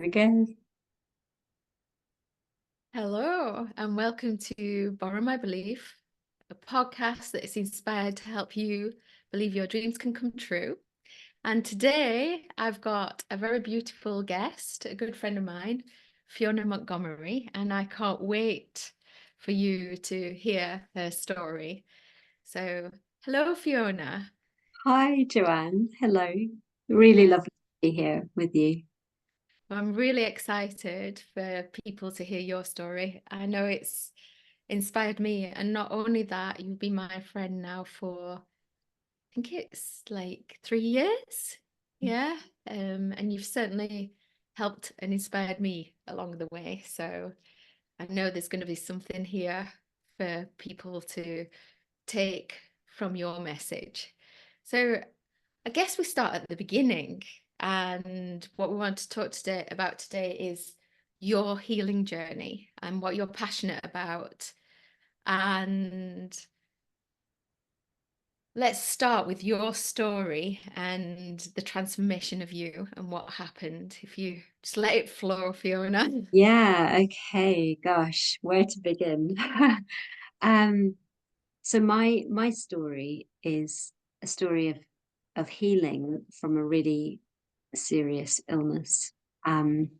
Again. Hello, and welcome to Borrow My Belief, a podcast that is inspired to help you believe your dreams can come true. And today I've got a very beautiful guest, a good friend of mine, Fiona Montgomery, and I can't wait for you to hear her story. So, hello, Fiona. Hi, Joanne. Hello. Really Uh, lovely to be here with you. I'm really excited for people to hear your story. I know it's inspired me, and not only that, you've been my friend now for I think it's like 3 years. Yeah. And you've certainly helped and inspired me along the way. So I know there's going to be something here for people to take from your message. So I guess we start at the beginning. And what we want to talk about today is your healing journey and what you're passionate about. And let's start with your story and the transformation of you and what happened. If you just let it flow, Fiona. Yeah, okay. Gosh, where to begin? Um, so my story is a story of healing from a really serious illness. And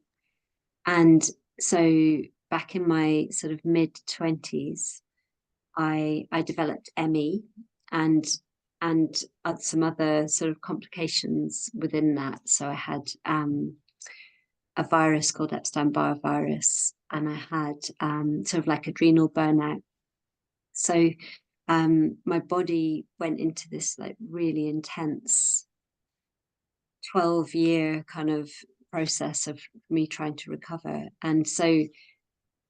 so back in my sort of mid-20s, I developed ME and some other sort of complications within that. So I had a virus called Epstein-Barr virus, and I had sort of like adrenal burnout. So my body went into this like really intense 12-year kind of process of me trying to recover. And so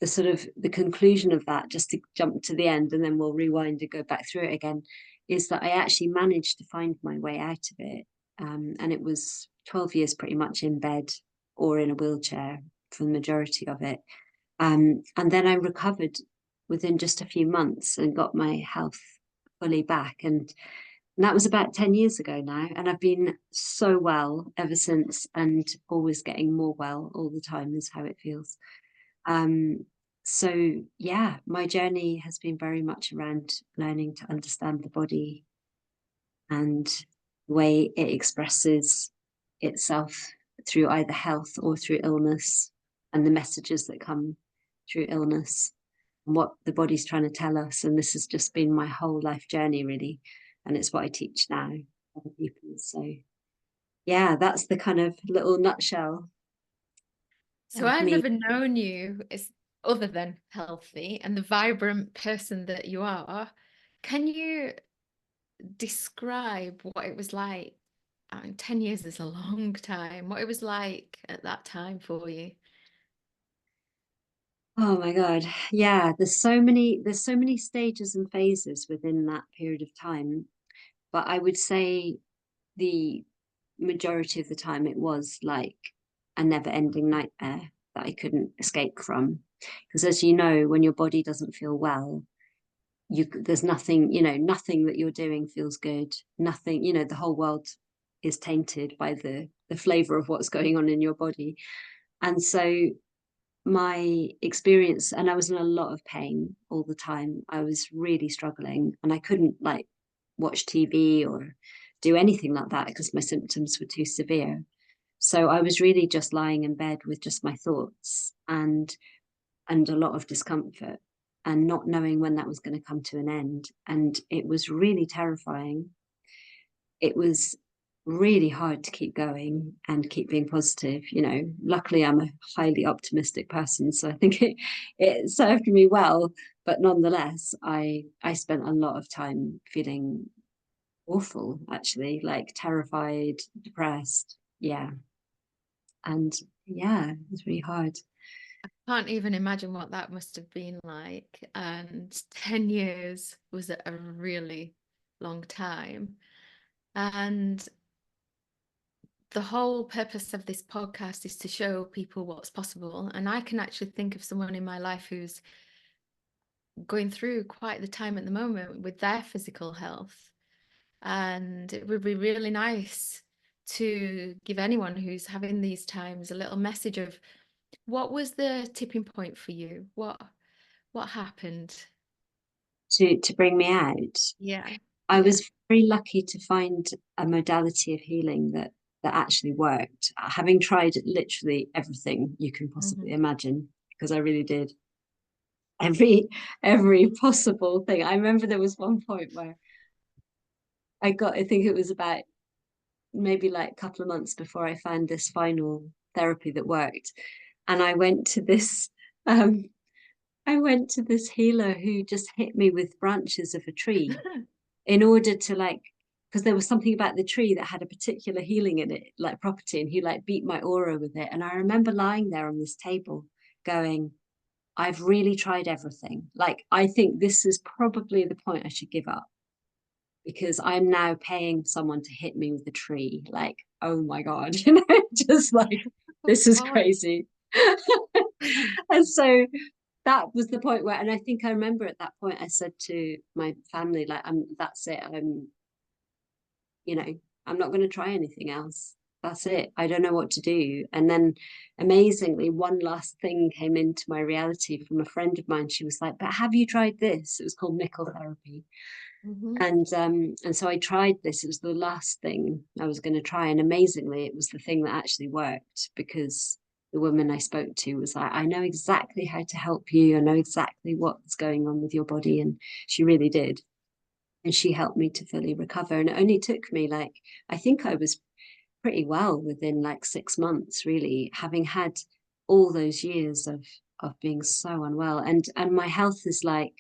the sort of the conclusion of that, just to jump to the end and then we'll rewind and go back through it again, is that I actually managed to find my way out of it. And it was 12 years pretty much in bed or in a wheelchair for the majority of it. And then I recovered within just a few months and got my health fully back. And that was about 10 years ago now. And I've been so well ever since, and always getting more well all the time is how it feels. Um, so yeah, my journey has been very much around learning to understand the body and the way it expresses itself through either health or through illness, and the messages that come through illness and what the body's trying to tell us. And this has just been my whole life journey, really. And it's what I teach now other people. So yeah, that's the kind of little nutshell So of I've me. never known you as other than healthy and the vibrant person that you are. Can you describe what it was like? I mean, 10 years is a long time. What it was like at that time for you? Oh my God. Yeah, there's so many stages and phases within that period of time. But I would say the majority of the time it was like a never-ending nightmare that I couldn't escape from. Because as you know, when your body doesn't feel well, there's nothing, nothing that you're doing feels good. Nothing, the whole world is tainted by the flavor of what's going on in your body. And so my experience, and I was in a lot of pain all the time. I was really struggling, and I couldn't like watch TV or do anything like that because my symptoms were too severe. So I was really just lying in bed with just my thoughts and a lot of discomfort and not knowing when that was going to come to an end. And it was really terrifying. It was really hard to keep going and keep being positive. Luckily I'm a highly optimistic person, so I think it served me well. But nonetheless, I spent a lot of time feeling awful, actually, like terrified, depressed. Yeah. And yeah, it was really hard. Can't even imagine what that must have been like. And 10 years was a really long time. And the whole purpose of this podcast is to show people what's possible. And I can actually think of someone in my life who's going through quite the time at the moment with their physical health. And it would be really nice to give anyone who's having these times a little message of what was the tipping point for you? What happened? to bring me out. Yeah. I Yeah. was very lucky to find a modality of healing that actually worked, having tried literally everything you can possibly Hmm. imagine, because I really did every every possible thing. I remember there was one point where I think it was about maybe like a couple of months before I found this final therapy that worked. And um I went to this healer who just hit me with branches of a tree in order to like, because there was something about the tree that had a particular healing in it, like property, and he like beat my aura with it. And I remember lying there on this table going, I've really tried everything. Like, I think this is probably the point I should give up, because I'm now paying someone to hit me with a tree. Like, oh my God, just like, Oh this is God. crazy. And so that was the point where, and I think I remember at that point, I said to my family, like, that's it. You know, I'm not going to try anything else. That's it. I don't know what to do. And then amazingly, one last thing came into my reality from a friend of mine. She was like, but have you tried this? It was called nickel therapy. Hmm. And so I tried this. It was the last thing I was going to try. And amazingly, it was the thing that actually worked, because the woman I spoke to was like, I know exactly how to help you. I know exactly what's going on with your body. And she really did. And she helped me to fully recover. And it only took me like, I think I was pretty well within like 6 months, really, having had all those years of being so unwell. And my health is like,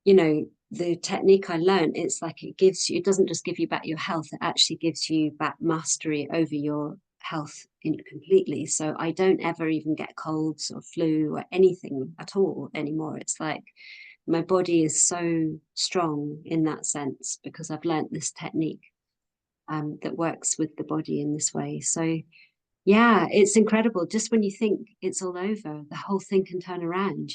the technique I learned, it's like it doesn't just give you back your health, it actually gives you back mastery over your health completely. So I don't ever even get colds or flu or anything at all anymore. It's like my body is so strong in that sense, because I've learnt this technique that works with the body in this way. So yeah, it's incredible. Just when you think it's all over, the whole thing can turn around.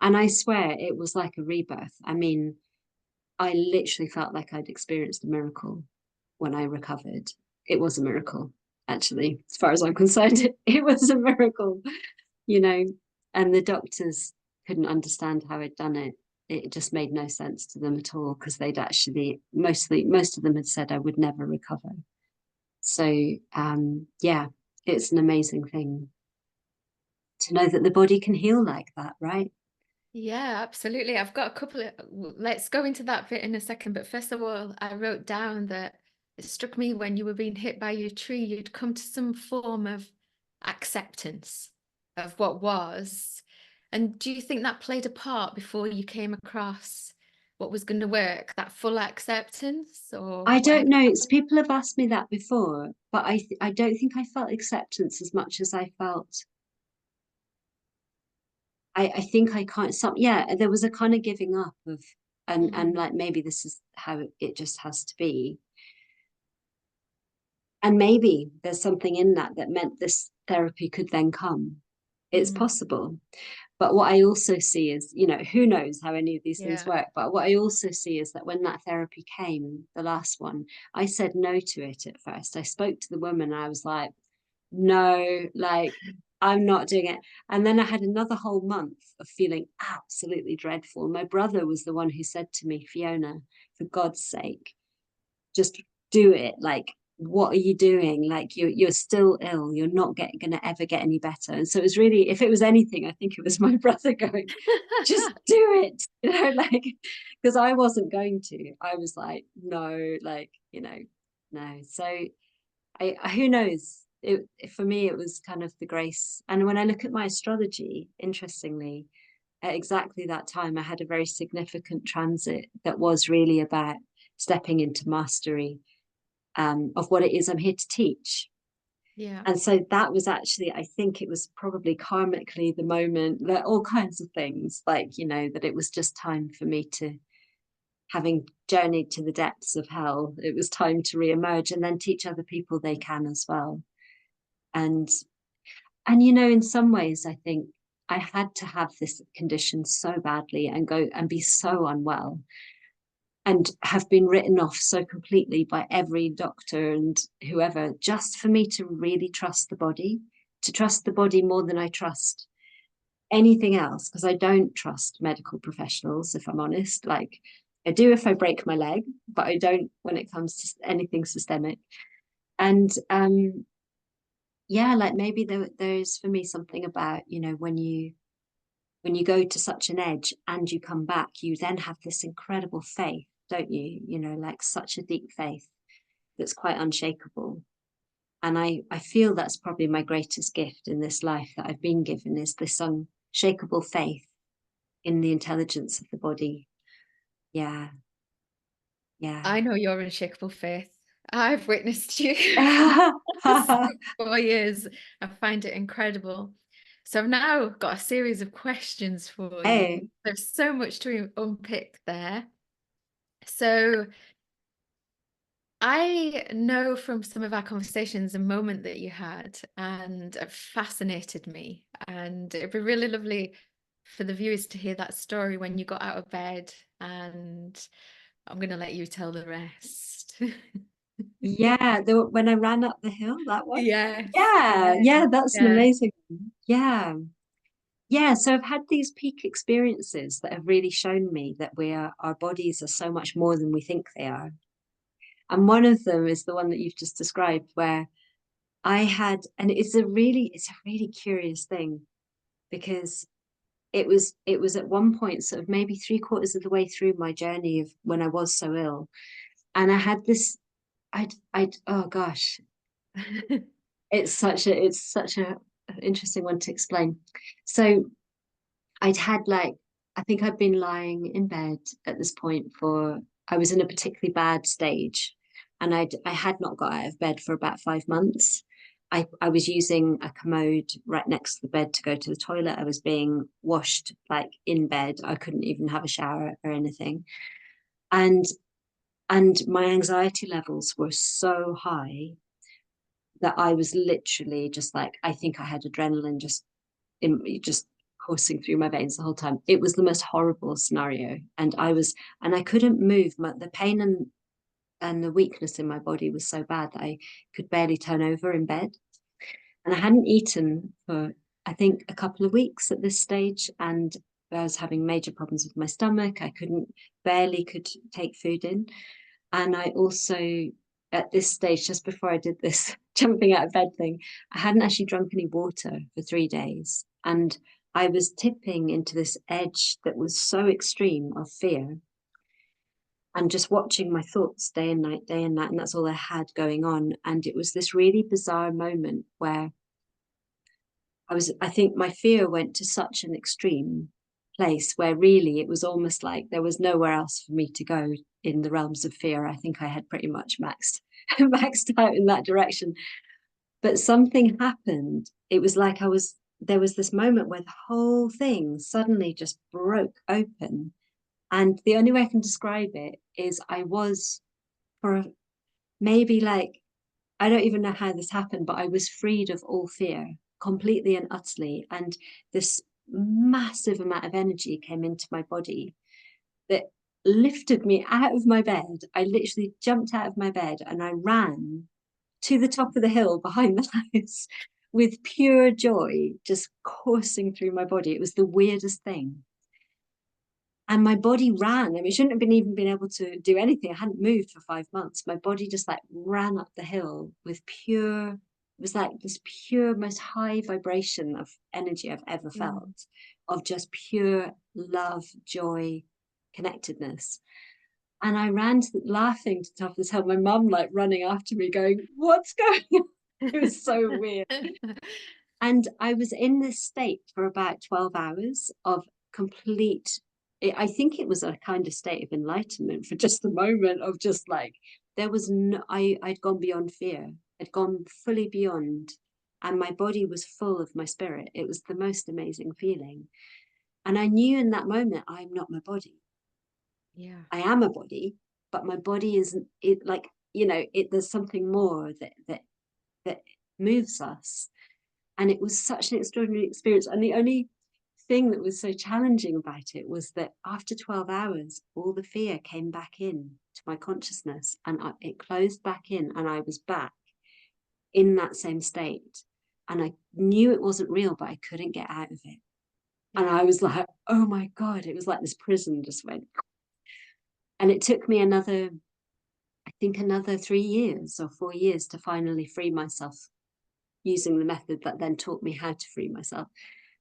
And I swear it was like a rebirth. I mean, I literally felt like I'd experienced a miracle when I recovered. It was a miracle, actually, as far as I'm concerned. It was a miracle, you know, and the doctors couldn't understand how I'd done it. It just made no sense to them at all, because they'd actually most of them had said I would never recover. So yeah, it's an amazing thing to know that the body can heal like that, right? Yeah, absolutely. I've got a couple of, let's go into that bit in a second. But first of all, I wrote down that it struck me when you were being hit by your tree, you'd come to some form of acceptance of what was. And do you think that played a part before you came across what was going to work, that full acceptance, or I what don't had know. It's happened? people have asked me that before, but I don't think I felt acceptance as much as I felt. I think I can't. Some Yeah, there was a kind of giving up of, and Mhm. like maybe this is how it just has to be, and maybe there's something in that meant this therapy could then come. It's Mm. possible. But what I also see is, who knows how any of these things Yeah. work. But what I also see is that when that therapy came, the last one, I said no to it at first. I spoke to the woman and I was like, no, like, I'm not doing it. And then I had another whole month of feeling absolutely dreadful. My brother was the one who said to me, Fiona, for God's sake, just do it. Like, what are you doing? Like, you're still ill. You're not gonna ever get any better. And so it was really, if it was anything, I think it was my brother going, just do it. Like, because I wasn't going to. I was like, no, like, no. So who knows? For me, it was kind of the grace. And when I look at my astrology, interestingly, at exactly that time, I had a very significant transit that was really about stepping into mastery of what it is I'm here to teach. Yeah. And so that was actually, I think it was probably karmically the moment that all kinds of things, like, that it was just time for me to, having journeyed to the depths of hell, it was time to re-emerge and then teach other people they can as well. And in some ways, I think I had to have this condition so badly and go and be so unwell. and have been written off so completely by every doctor and whoever, just for me to really trust the body, to trust the body more than I trust anything else, because I don't trust medical professionals, if I'm honest. Like, I do if I break my leg, but I don't when it comes to anything systemic. And yeah, like maybe there's for me something about, when you go to such an edge and you come back, you then have this incredible faith, don't you? Like such a deep faith that's quite unshakable. And I feel that's probably my greatest gift in this life that I've been given, is this unshakable faith in the intelligence of the body. Yeah, yeah. I know your unshakable faith. I've witnessed you for 4 years. I find it incredible. So I've now got a series of questions for you. Hey, There's so much to unpick there. So I know from some of our conversations a moment that you had, and it fascinated me. And it'd be really lovely for the viewers to hear that story when you got out of bed, and I'm going to let you tell the rest. yeah, when I ran up the hill, that one. Yes, Yeah, yeah, yeah, that's an yeah. amazing one. Yeah. Yeah, so I've had these peak experiences that have really shown me that our bodies are so much more than we think they are. And one of them is the one that you've just described, where I had, and it's a really curious thing, because it was at one point, sort of maybe three-quarters of the way through my journey of when I was so ill, and I had this, I'd oh gosh, it's such a interesting one to explain. So I'd had like, I think I'd been lying in bed at this point I was in a particularly bad stage, and I had not got out of bed for about 5 months. I was using a commode right next to the bed to go to the toilet. I was being washed like in bed. I couldn't even have a shower or anything. And my anxiety levels were so high that I was literally just like, I think I had adrenaline just coursing through my veins the whole time. It was the most horrible scenario, and I couldn't move. The pain and the weakness in my body was so bad that I could barely turn over in bed. And I hadn't eaten for, I think, a couple of weeks at this stage, and I was having major problems with my stomach. I barely could take food in. And I also, at this stage, just before I did this jumping out of bed thing, I hadn't actually drunk any water for 3 days. And I was tipping into this edge that was so extreme of fear, and just watching my thoughts day and night, day and night. And that's all I had going on. And it was this really bizarre moment where I think my fear went to such an extreme place where really it was almost like there was nowhere else for me to go in the realms of fear. I think I had pretty much maxed out in that direction. But something happened. It was like there was this moment where the whole thing suddenly just broke open. And the only way I can describe it is I was for maybe like, I don't even know how this happened, but I was freed of all fear completely and utterly. And this massive amount of energy came into my body that lifted me out of my bed. I literally jumped out of my bed and I ran to the top of the hill behind the house with pure joy just coursing through my body. It was the weirdest thing. And my body ran. I mean, it shouldn't have even been able to do anything. I hadn't moved for 5 months. My body just like ran up the hill with it was like this pure, most high vibration of energy I've ever Mm. felt, of just pure love, joy, connectedness. And I ran laughing to the top of this hill. My mum like running after me, going, "What's going on?" It was so weird. And I was in this state for about 12 hours of complete, I think it was a kind of state of enlightenment for just the moment of just like, there was no, I'd gone beyond fear. I'd gone fully beyond, and my body was full of my spirit. It was the most amazing feeling. And I knew in that moment, I'm not my body. Yeah. I am a body, but my body isn't it, like, there's something more that moves us. And it was such an extraordinary experience. And the only thing that was so challenging about it was that after 12 hours, all the fear came back in to my consciousness, and it closed back in, and I was back in that same state. And I knew it wasn't real, but I couldn't get out of it. Yeah. And I was like, oh my God, it was like this prison just went. And it took me another 3 years or 4 years to finally free myself using the method that then taught me how to free myself.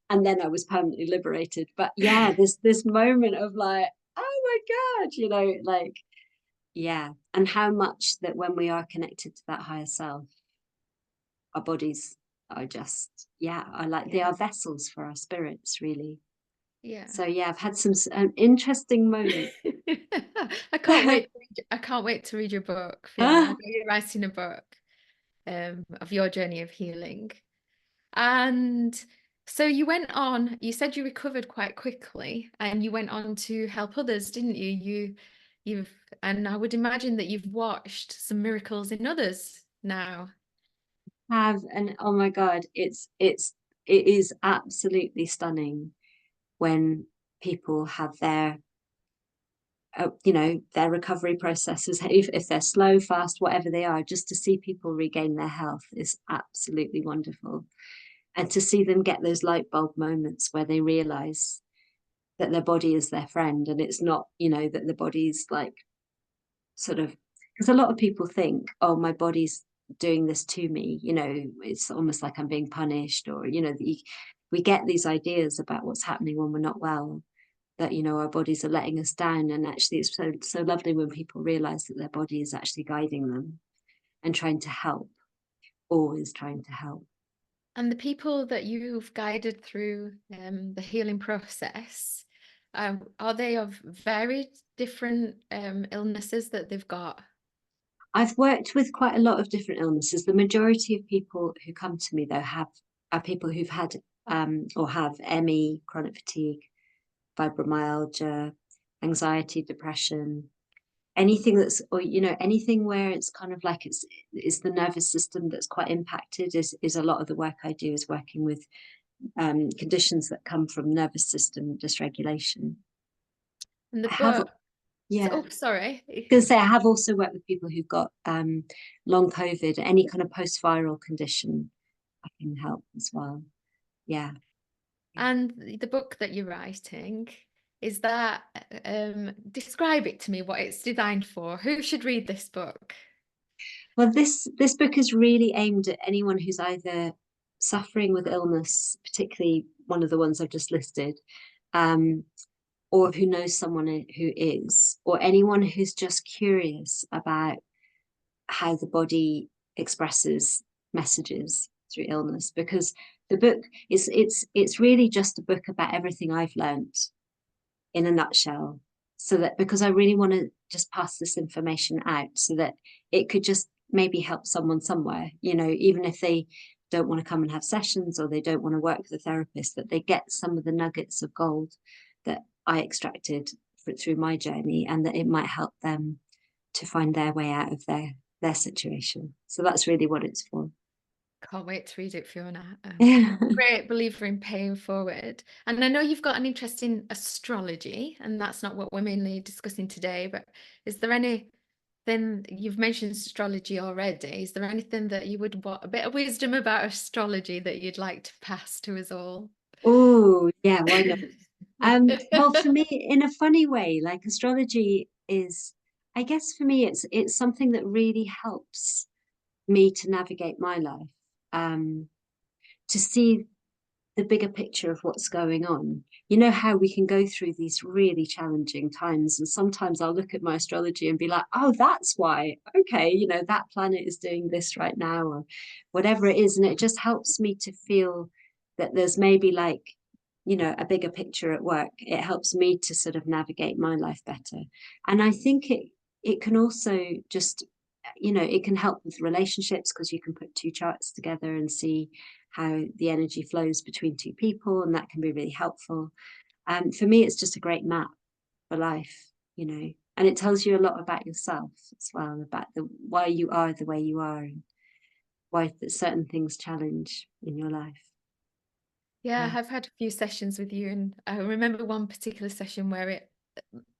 And then I was permanently liberated. But yeah, this moment of like, oh my God, like, yeah. And how much that when we are connected to that higher self, our bodies are just, yeah, they are vessels for our spirits, really. Yeah. So yeah, I've had some interesting moments. I can't wait. I can't wait to read your book, Fiona. I know you're writing a book of your journey of healing. And so you went on, you said you recovered quite quickly and you went on to help others, didn't you? And I would imagine that you've watched some miracles in others now. And oh my God, it is absolutely stunning when people have their their recovery processes, if they're slow, fast, whatever they are, just to see people regain their health is absolutely wonderful. And to see them get those light bulb moments where they realize that their body is their friend, and it's not, that the body's like sort of, because a lot of people think, oh, my body's doing this to me, it's almost like I'm being punished, or we get these ideas about what's happening when we're not well, that our bodies are letting us down. And actually it's so lovely when people realize that their body is actually guiding them and trying to help, always trying to help. And the people that you've guided through the healing process, are they of very different illnesses that they've got? I've worked with quite a lot of different illnesses. The majority of people who come to me though are people who've had or have ME, chronic fatigue, fibromyalgia, anxiety, depression, anything that's, or anything where it's kind of like it's the nervous system that's quite impacted, is a lot of the work I do, is working with conditions that come from nervous system dysregulation. And the I have, book, yeah, oh, sorry. going to say I have also worked with people who've got long COVID, any kind of post-viral condition. I can help as well. Yeah. And the book that you're writing, is that, describe it to me, what it's designed for. Who should read this book? Well, this book is really aimed at anyone who's either suffering with illness, particularly one of the ones I've just listed, or who knows someone who is, or anyone who's just curious about how the body expresses messages through illness. Because the book it's really just a book about everything I've learned in a nutshell, so that, because I really want to just pass this information out so that it could just maybe help someone somewhere, even if they don't want to come and have sessions, or they don't want to work with a therapist, that they get some of the nuggets of gold that I extracted through my journey, and that it might help them to find their way out of their situation. So that's really what it's for. Can't wait to read it, Fiona. Yeah. Great believer in paying forward. And I know you've got an interest in astrology, and that's not what we're mainly discussing today, but is there anything, you've mentioned astrology already, is there anything that you would want a bit of wisdom about astrology that you'd like to pass to us all? Oh, yeah, why not? Well, for me, in a funny way, like astrology is, I guess for me, it's something that really helps me to navigate my life, to see the bigger picture of what's going on. You know how we can go through these really challenging times, and sometimes I'll look at my astrology and be like, oh, that's why. Okay, that planet is doing this right now, or whatever it is, and it just helps me to feel that there's maybe like, a bigger picture at work. It helps me to sort of navigate my life better. And I think it can also just, it can help with relationships, because you can put two charts together and see how the energy flows between two people, and that can be really helpful. For me, it's just a great map for life, and it tells you a lot about yourself as well, about why you are the way you are, and why certain things challenge in your life. Yeah, Yeah. I've had a few sessions with you, and I remember one particular session where it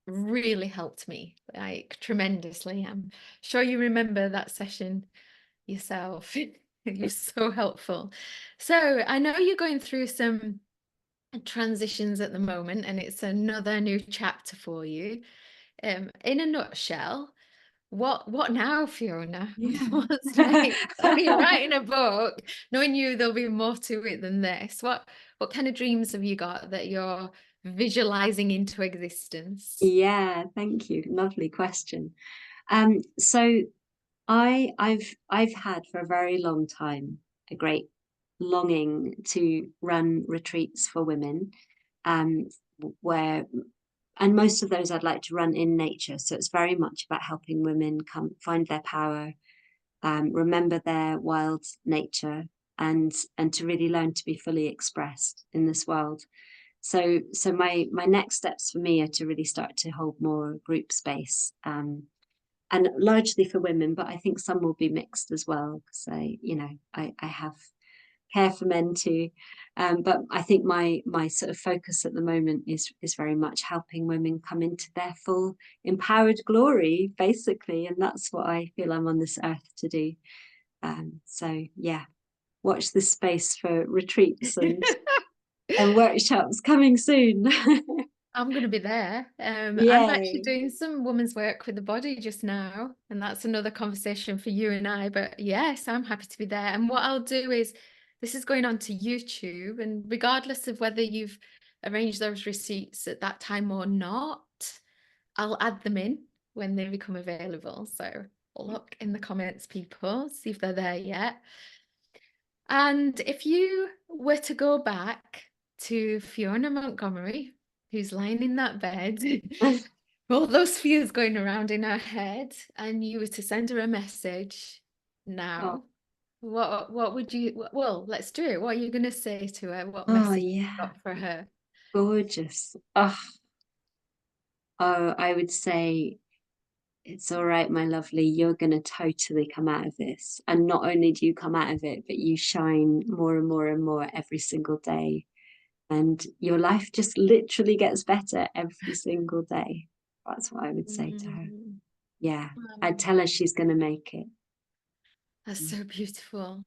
really helped me, like tremendously. I'm sure you remember that session yourself. You're so helpful. So I know you're going through some transitions at the moment, and it's another new chapter for you. In a nutshell, what now, Fiona? Yeah. What's next? I mean, writing a book, knowing you there'll be more to it than this. What kind of dreams have you got that you're visualizing into existence? Yeah, thank you. Lovely question. So I've had for a very long time a great longing to run retreats for women, um, where and most of those I'd like to run in nature. So it's very much about helping women come find their power, remember their wild nature, and to really learn to be fully expressed in this world. So my next steps for me are to really start to hold more group space, and largely for women, but I think some will be mixed as well, because I have care for men too. But I think my sort of focus at the moment is very much helping women come into their full empowered glory, basically, and that's what I feel I'm on this earth to do. So yeah, watch this space for retreats and workshops coming soon. I'm going to be there. I'm actually Yay. doing some women's work with the body just now, and that's another conversation for you and I. But yes, I'm happy to be there. And what I'll do is, this is going on to YouTube, and regardless of whether you've arranged those receipts at that time or not, I'll add them in when they become available. So look in the comments, people, see if they're there yet. And if you were to go back to Fiona Montgomery, who's lying in that bed, all those fears going around in her head, and you were to send her a message Oh, now, what would you, well, let's do it. What are you going to say to her? What oh message you yeah, got for her? gorgeous. Oh, I would say it's all right, my lovely. You're going to totally come out of this. And not only do you come out of it, but you shine more and more and more every single day. And your life just literally gets better every single day. That's what I would say to her. Mm. Yeah, I'd Wow, tell her she's going to make it. that's so beautiful.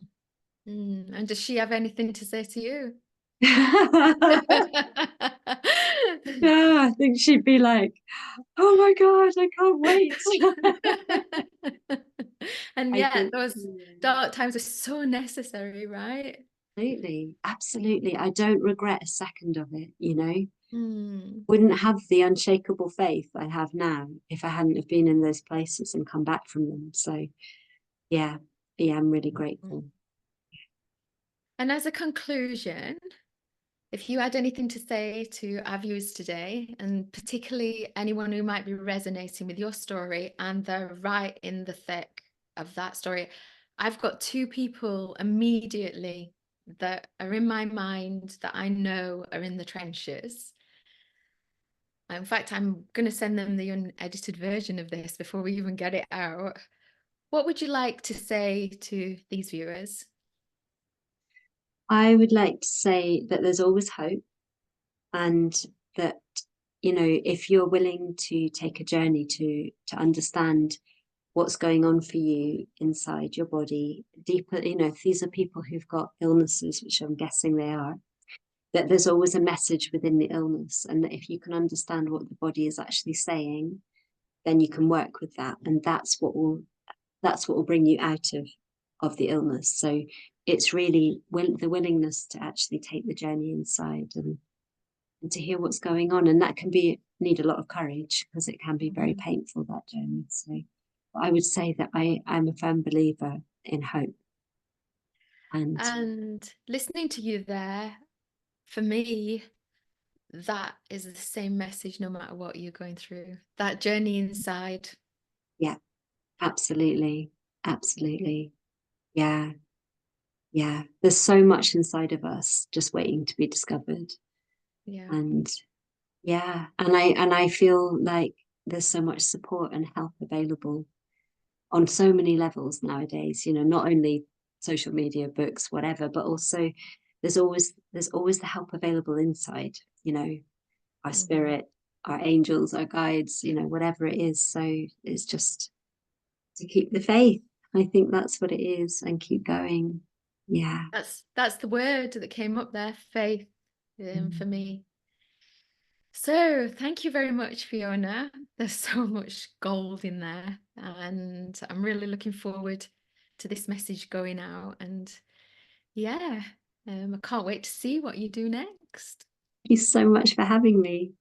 And does she have anything to say to you? Yeah, I think she'd be like, oh my God, I can't wait. And I yet think, those yeah. dark times are so necessary, right? Absolutely, absolutely. I don't regret a second of it, you know. Mm, Wouldn't have the unshakable faith I have now if I hadn't have been in those places and come back from them. So yeah, yeah, I'm really mm. grateful. And as a conclusion, if you had anything to say to our viewers today, and particularly anyone who might be resonating with your story and they're right in the thick of that story, I've got two people immediately that are in my mind that I know are in the trenches. In fact, I'm going to send them the unedited version of this before we even get it out. What would you like to say to these viewers? I would like to say that there's always hope, and that, you know, if you're willing to take a journey to understand what's going on for you inside your body deeper, you know, if these are people who've got illnesses, which I'm guessing they are, that there's always a message within the illness, and that if you can understand what the body is actually saying, then you can work with that, and that's what will bring you out of the illness. So it's really the willingness to actually take the journey inside, and to hear what's going on, and that can be need a lot of courage, because it can be very Mhm. painful, that journey. So I would say that I'm a firm believer in hope. And And listening to you there, for me, that is the same message no matter what you're going through. That journey inside. yeah, absolutely, absolutely. Yeah, yeah, there's so much inside of us just waiting to be discovered. Yeah. And yeah, and I feel like there's so much support and help available on so many levels nowadays, you know, not only social media, books, whatever, but also there's always the help available inside, our spirit, our angels, our guides, whatever it is. So it's just to keep the faith. I think that's what it is, and keep going. Yeah. That's the word that came up there, faith, for Mm. me. So thank you very much, Fiona. There's so much gold in there, and I'm really looking forward to this message going out. And yeah, I can't wait to see what you do next. Thank you so much for having me.